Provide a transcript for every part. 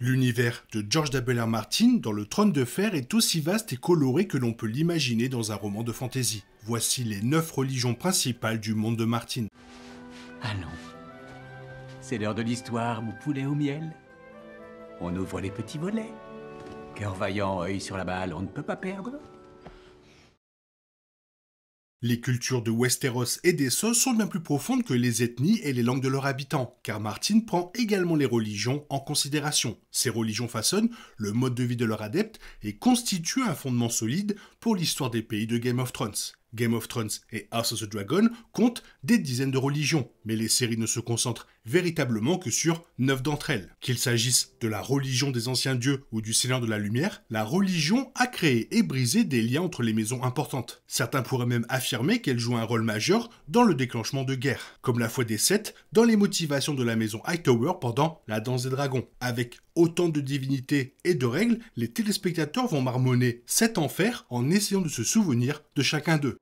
L'univers de George W. Martin dans le Trône de Fer est aussi vaste et coloré que l'on peut l'imaginer dans un roman de fantasy. Voici les 9 religions principales du monde de Martin. Allons. C'est l'heure de l'histoire, mon poulet au miel. On ouvre les petits volets. Cœur vaillant, œil sur la balle, on ne peut pas perdre. Les cultures de Westeros et d'Essos sont bien plus profondes que les ethnies et les langues de leurs habitants, car Martin prend également les religions en considération. Ces religions façonnent le mode de vie de leurs adeptes et constituent un fondement solide pour l'histoire des pays de Game of Thrones. Game of Thrones et House of the Dragon comptent des dizaines de religions, mais les séries ne se concentrent véritablement que sur 9 d'entre elles. Qu'il s'agisse de la religion des anciens dieux ou du Seigneur de la Lumière, la religion a créé et brisé des liens entre les maisons importantes. Certains pourraient même affirmer qu'elle joue un rôle majeur dans le déclenchement de guerres, comme la foi des Sept dans les motivations de la maison Hightower pendant la Danse des Dragons. Avec autant de divinités et de règles, les téléspectateurs vont marmonner 7 enfers en essayant de se souvenir de chacun d'eux.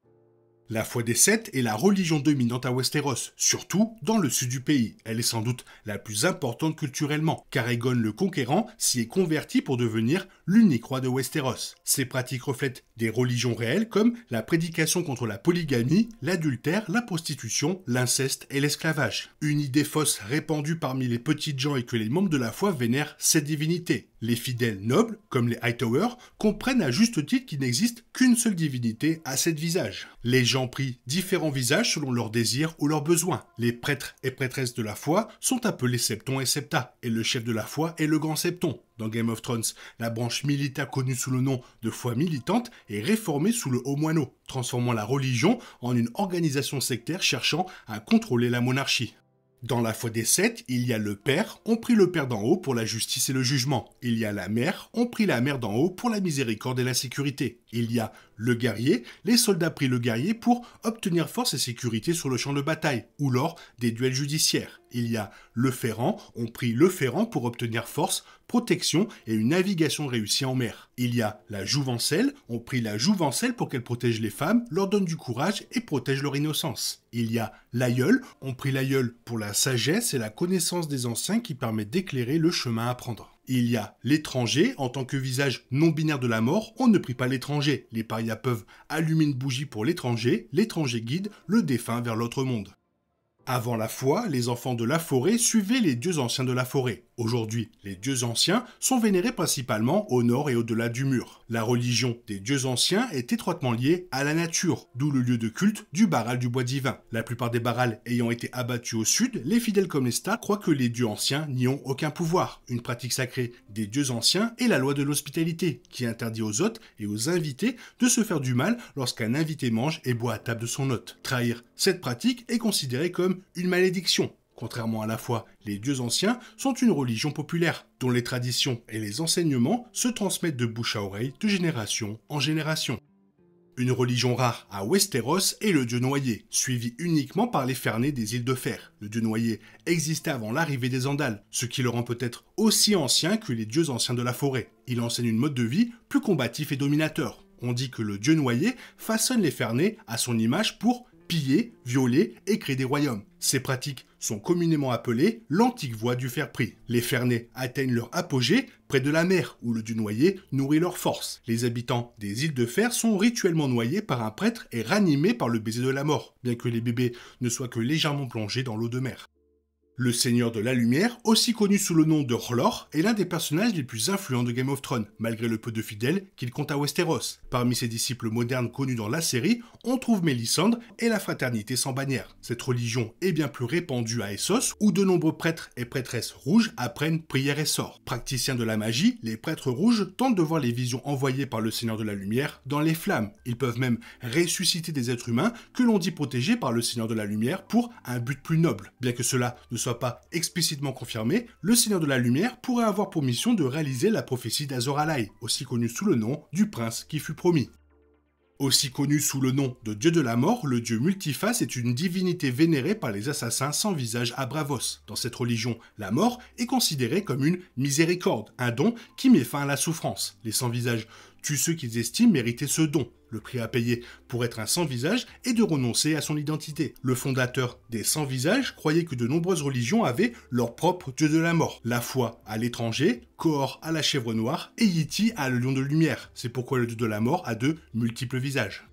La foi des Sept est la religion dominante à Westeros, surtout dans le sud du pays. Elle est sans doute la plus importante culturellement, car Aegon le Conquérant s'y est converti pour devenir l'unique roi de Westeros. Ces pratiques reflètent des religions réelles comme la prédication contre la polygamie, l'adultère, la prostitution, l'inceste et l'esclavage. Une idée fausse répandue parmi les petites gens est que les membres de la foi vénèrent ces divinités. Les fidèles nobles, comme les Hightower, comprennent à juste titre qu'il n'existe qu'une seule divinité à 7 visages. Les gens prient différents visages selon leurs désirs ou leurs besoins. Les prêtres et prêtresses de la foi sont appelés septons et septa, et le chef de la foi est le grand septon. Dans Game of Thrones, la branche militaire connue sous le nom de foi militante est réformée sous le haut moineau, transformant la religion en une organisation sectaire cherchant à contrôler la monarchie. Dans la foi des Sept, il y a le père, on prie le père d'en haut pour la justice et le jugement. Il y a la mère, on prie la mère d'en haut pour la miséricorde et la sécurité. Il y a le guerrier, les soldats prient le guerrier pour obtenir force et sécurité sur le champ de bataille, ou lors des duels judiciaires. Il y a le ferrant, on prie le ferrant pour obtenir force, protection et une navigation réussie en mer. Il y a la jouvencelle, on prie la jouvencelle pour qu'elle protège les femmes, leur donne du courage et protège leur innocence. Il y a l'aïeul, on prie l'aïeul pour la sagesse et la connaissance des anciens qui permet d'éclairer le chemin à prendre. Il y a l'étranger, en tant que visage non-binaire de la mort, on ne prie pas l'étranger. Les parias peuvent allumer une bougie pour l'étranger guide le défunt vers l'autre monde. Avant la foi, les enfants de la forêt suivaient les dieux anciens de la forêt. Aujourd'hui, les dieux anciens sont vénérés principalement au nord et au-delà du mur. La religion des dieux anciens est étroitement liée à la nature, d'où le lieu de culte du Baral du bois divin. La plupart des barals ayant été abattus au sud, les fidèles comme les Stark croient que les dieux anciens n'y ont aucun pouvoir. Une pratique sacrée des dieux anciens est la loi de l'hospitalité, qui interdit aux hôtes et aux invités de se faire du mal lorsqu'un invité mange et boit à table de son hôte. Trahir cette pratique est considéré comme une malédiction. Contrairement à la foi, les dieux anciens sont une religion populaire, dont les traditions et les enseignements se transmettent de bouche à oreille de génération en génération. Une religion rare à Westeros est le dieu noyé, suivi uniquement par les Fernés des îles de Fer. Le dieu noyé existait avant l'arrivée des Andals, ce qui le rend peut-être aussi ancien que les dieux anciens de la forêt. Il enseigne une mode de vie plus combatif et dominateur. On dit que le dieu noyé façonne les Fernés à son image pour piller, violer et créer des royaumes. Ces pratiques sont communément appelées l'antique voie du fer-pris. Les Fernés atteignent leur apogée près de la mer, où le dieu noyé nourrit leurs forces. Les habitants des îles de Fer sont rituellement noyés par un prêtre et ranimés par le baiser de la mort, bien que les bébés ne soient que légèrement plongés dans l'eau de mer. Le Seigneur de la Lumière, aussi connu sous le nom de R'hllor, est l'un des personnages les plus influents de Game of Thrones, malgré le peu de fidèles qu'il compte à Westeros. Parmi ses disciples modernes connus dans la série, on trouve Mélisandre et la Fraternité sans bannière. Cette religion est bien plus répandue à Essos, où de nombreux prêtres et prêtresses rouges apprennent prières et sorts. Praticiens de la magie, les prêtres rouges tentent de voir les visions envoyées par le Seigneur de la Lumière dans les flammes. Ils peuvent même ressusciter des êtres humains que l'on dit protégés par le Seigneur de la Lumière pour un but plus noble. Bien que cela ne soit pas explicitement confirmé, le Seigneur de la Lumière pourrait avoir pour mission de réaliser la prophétie d'Azor Ahai, aussi connue sous le nom du prince qui fut promis. Aussi connu sous le nom de dieu de la mort, le dieu multiface est une divinité vénérée par les assassins sans visage à Braavos. Dans cette religion, la mort est considérée comme une miséricorde, un don qui met fin à la souffrance. Les sans visages tuent ceux qu'ils estiment mériter ce don. Le prix à payer pour être un sans-visage est de renoncer à son identité. Le fondateur des sans-visages croyait que de nombreuses religions avaient leur propre dieu de la mort. La foi à l'étranger, Kohor à la chèvre noire et Yiti à le lion de lumière. C'est pourquoi le dieu de la mort a de multiples visages.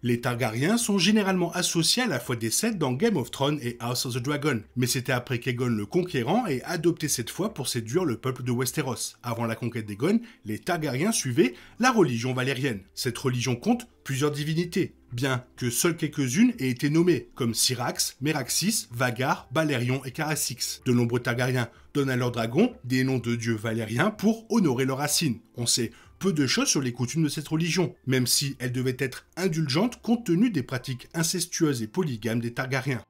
Les Targaryens sont généralement associés à la foi des Sept dans Game of Thrones et House of the Dragon, mais c'était après qu'Aegon le Conquérant ait adopté cette foi pour séduire le peuple de Westeros. Avant la conquête d'Aegon, les Targaryens suivaient la religion valérienne. Cette religion compte plusieurs divinités, bien que seules quelques-unes aient été nommées, comme Syrax, Meraxis, Vhagar, Balerion et Kha'Zix. De nombreux Targaryens donnent à leurs dragons des noms de dieux valériens pour honorer leurs racines. On sait peu de choses sur les coutumes de cette religion, même si elle devait être indulgente compte tenu des pratiques incestueuses et polygames des Targaryens.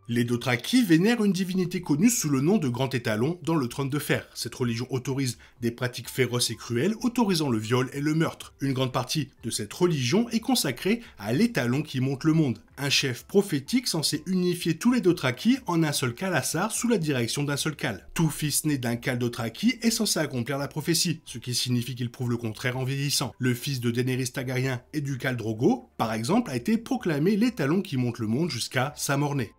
Les Dothraki vénèrent une divinité connue sous le nom de Grand Étalon dans le Trône de Fer. Cette religion autorise des pratiques féroces et cruelles, autorisant le viol et le meurtre. Une grande partie de cette religion est consacrée à l'Étalon qui monte le monde, un chef prophétique censé unifier tous les Dothraki en un seul Khalasar sous la direction d'un seul Khal. Tout fils né d'un Khal Dothraki est censé accomplir la prophétie, ce qui signifie qu'il prouve le contraire en vieillissant. Le fils de Daenerys Targaryen et du Khal Drogo, par exemple, a été proclamé l'Étalon qui monte le monde jusqu'à sa mort-née.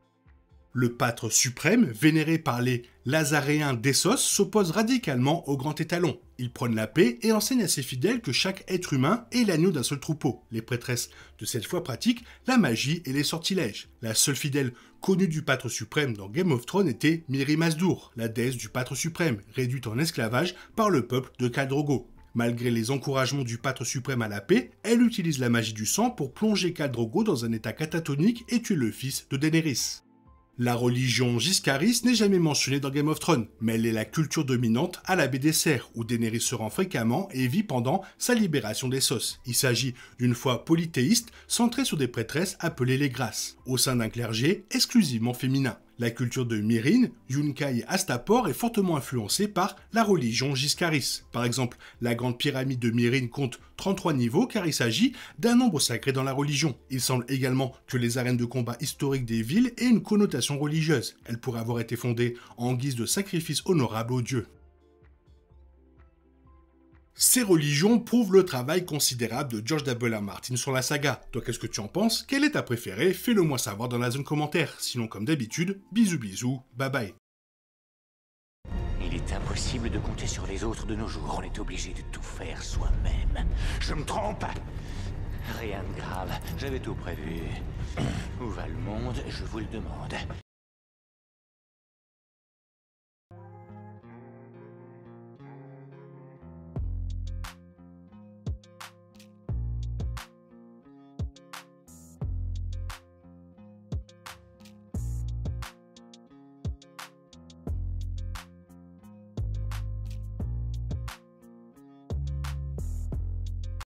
Le pâtre suprême, vénéré par les Lazaréens d'Essos, s'oppose radicalement au grand étalon. Il prône la paix et enseigne à ses fidèles que chaque être humain est l'agneau d'un seul troupeau. Les prêtresses de cette foi pratiquent la magie et les sortilèges. La seule fidèle connue du pâtre suprême dans Game of Thrones était Mirri Maz Duur, la déesse du pâtre suprême, réduite en esclavage par le peuple de Khal Drogo. Malgré les encouragements du pâtre suprême à la paix, elle utilise la magie du sang pour plonger Khal Drogo dans un état catatonique et tuer le fils de Daenerys. La religion Giscaris n'est jamais mentionnée dans Game of Thrones, mais elle est la culture dominante à la baie des Serres, où Daenerys se rend fréquemment et vit pendant sa libération d'Essos. Il s'agit d'une foi polythéiste centrée sur des prêtresses appelées les Grâces, au sein d'un clergé exclusivement féminin. La culture de Meereen, Yunkai et Astapor est fortement influencée par la religion Giscaris. Par exemple, la grande pyramide de Meereen compte 33 niveaux car il s'agit d'un nombre sacré dans la religion. Il semble également que les arènes de combat historiques des villes aient une connotation religieuse. Elles pourraient avoir été fondées en guise de sacrifice honorable aux dieux. Ces religions prouvent le travail considérable de George W. R. Martin sur la saga. Toi, qu'est-ce que tu en penses? Quelle est ta préférée? Fais-le moi savoir dans la zone commentaire. Sinon, comme d'habitude, bisous bisous, bye bye. Il est impossible de compter sur les autres de nos jours. On est obligé de tout faire soi-même. Je me trompe? Rien de grave. J'avais tout prévu. Où va le monde? Je vous le demande.